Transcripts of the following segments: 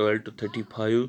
12 to 35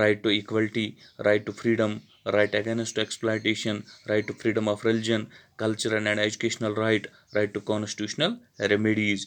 right to equality, right to freedom, right against exploitation, right to freedom of religion, cultural and educational right, right to constitutional remedies।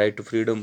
right to freedom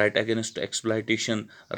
right against exploitation,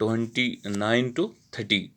29 to 30,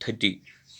30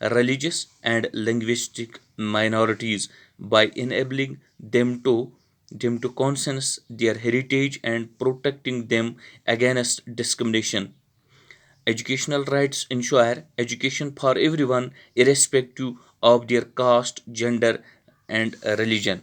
religious and linguistic minorities by enabling them to conscience their heritage and protecting them against discrimination. Educational rights ensure education for everyone irrespective of their caste, gender and religion.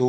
2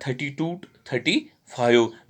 32 to 35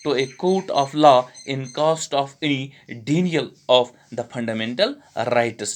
to a court of law in cost of any denial of the fundamental rights।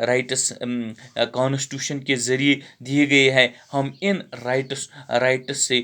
Rights constitution کے ذریعے دیے گئے ہیں، ہم ان rights سے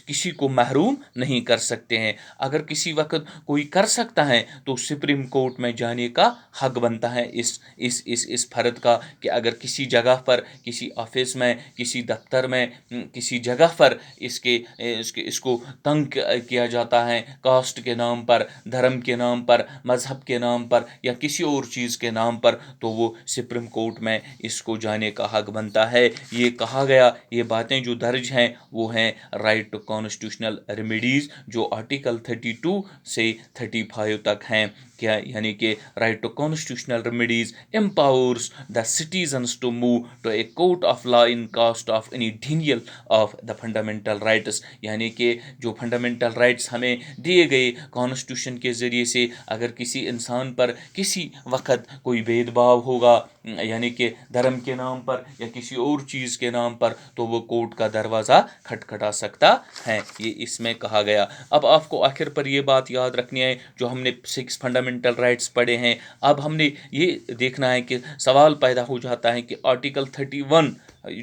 کسی کو محروم نہیں کر سکتے ہیں۔ اگر کسی وقت کوئی کر سکتا ہے تو سپریم کورٹ میں جانے کا حق بنتا ہے اس فرد کا، کہ اگر کسی جگہ پر، کسی آفس میں، کسی دفتر میں، کسی جگہ پر اس کو تنگ کیا جاتا ہے کاسٹ کے نام پر، دھرم کے نام پر، مذہب کے نام پر، یا کسی اور چیز کے نام پر، تو وہ سپریم کورٹ میں اس کو جانے کا حق بنتا ہے۔ یہ کہا گیا، یہ باتیں جو درج ہیں وہ ہیں رائٹ ٹو کانسٹیٹیوشنل ریمیڈیز، جو آرٹیکل 32 سے 35 تک ہیں، کیا یعنی کہ right to constitutional remedies empowers the citizens to move to a court of law in case of any denial of the fundamental rights, یعنی کہ جو فنڈامنٹل رائٹس ہمیں دیے گئے کانسٹیٹیوشن کے ذریعے سے، اگر کسی انسان پر کسی وقت کوئی بھید بھاؤ ہوگا، یعنی کہ دھرم کے نام پر یا کسی اور چیز کے نام پر، تو وہ کورٹ کا دروازہ کھٹکھٹا سکتا ہے، یہ اس میں کہا گیا۔ اب آپ کو آخر پر یہ بات یاد رکھنی ہے، جو ہم نے 6 فنڈامنٹل رائٹس پڑھے ہیں، اب ہم نے یہ دیکھنا ہے کہ سوال پیدا ہو جاتا ہے کہ آرٹیکل 31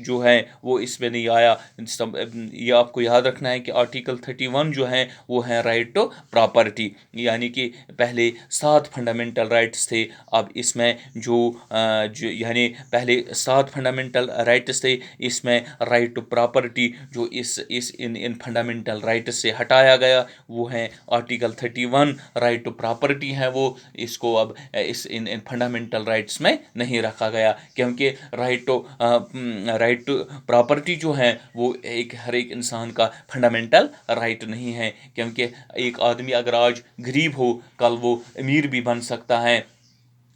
جو ہے وہ اس میں نہیں آیا۔ یہ آپ کو یاد رکھنا ہے کہ آرٹیکل 31 جو ہے وہ ہے رائٹ ٹو پراپرٹی، یعنی کہ پہلے 7 فنڈامنٹل رائٹس تھے، اب اس میں جو یعنی پہلے 7 فنڈامنٹل رائٹس تھے، اس میں رائٹ ٹو پراپرٹی جو ان فنڈامنٹل رائٹس سے ہٹایا گیا، وہ ہیں آرٹیکل 31 رائٹ ٹو پراپرٹی ہے، وہ اس کو اب ان فنڈامنٹل رائٹس میں نہیں رکھا گیا، کیونکہ رائٹ ٹو پراپرٹی جو ہے وہ ہر ایک انسان کا فنڈامنٹل رائٹ نہیں ہے، کیونکہ ایک آدمی اگر آج غریب ہو، کل وہ امیر بھی بن سکتا ہے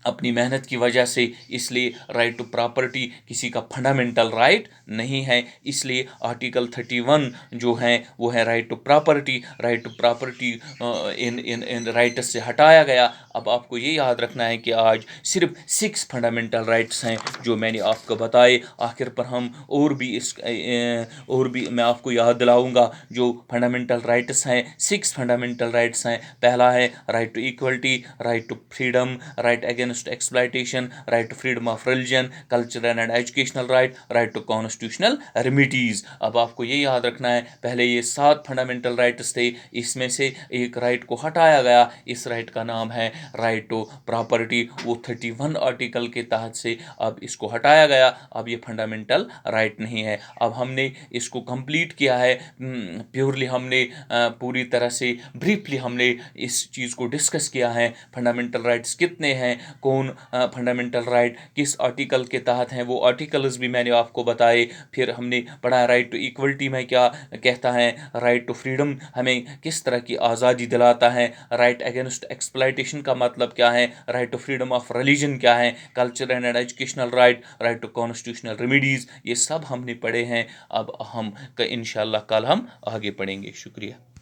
اپنی محنت کی وجہ سے، اس لیے رائٹ ٹو پراپرٹی کسی کا فنڈامنٹل رائٹ نہیں ہے، اس لیے آرٹیکل 31 جو ہیں وہ ہے right to property, right to property ان رائٹس سے ہٹایا گیا۔ اب آپ کو یہ یاد رکھنا ہے کہ آج صرف 6 فنڈامنٹل رائٹس ہیں جو میں نے آپ کو بتائے۔ آخر پر ہم اور بھی میں آپ کو یاد دلاؤں گا جو فنڈامنٹل رائٹس ہیں، 6 فنڈامنٹل رائٹس ہیں۔ پہلا ہے right to equality, right to freedom, right against exploitation, right to freedom of religion, cultural and educational right to constitutional remedies. اب آپ کو یہ یاد رکھنا ہے، پہلے یہ 7 فنڈامنٹل رائٹس تھے، اس میں سے ایک رائٹ کو ہٹایا گیا، اس رائٹ کا نام ہے رائٹ ٹو پراپرٹی، وہ 31 آرٹیکل کے تحت سے اب اس کو ہٹایا گیا، اب یہ فنڈامنٹل رائٹ نہیں ہے۔ اب ہم نے اس کو کمپلیٹ کیا ہے، پیورلی ہم نے پوری طرح سے بریفلی ہم نے اس چیز کو ڈسکس کیا ہے، فنڈامنٹل رائٹس کتنے ہیں، کون فنڈامنٹل رائٹ کس آرٹیکل کے تحت ہیں، وہ آرٹیکلز بھی میں نے آپ کو بتائے۔ پھر ہم نے پڑھا رائٹ ٹو ایکولٹی میں کیا کہتا ہے، رائٹ ٹو فریڈم ہمیں کس طرح کی آزادی دلاتا ہے، رائٹ اگینسٹ ایکسپلائٹیشن کا مطلب کیا ہے، right to freedom of religion کیا ہے، culture and educational right to constitutional remedies, یہ سب ہم نے پڑھے ہیں۔ اب ہم انشاءاللہ کل ہم آگے پڑھیں گے۔ شکریہ۔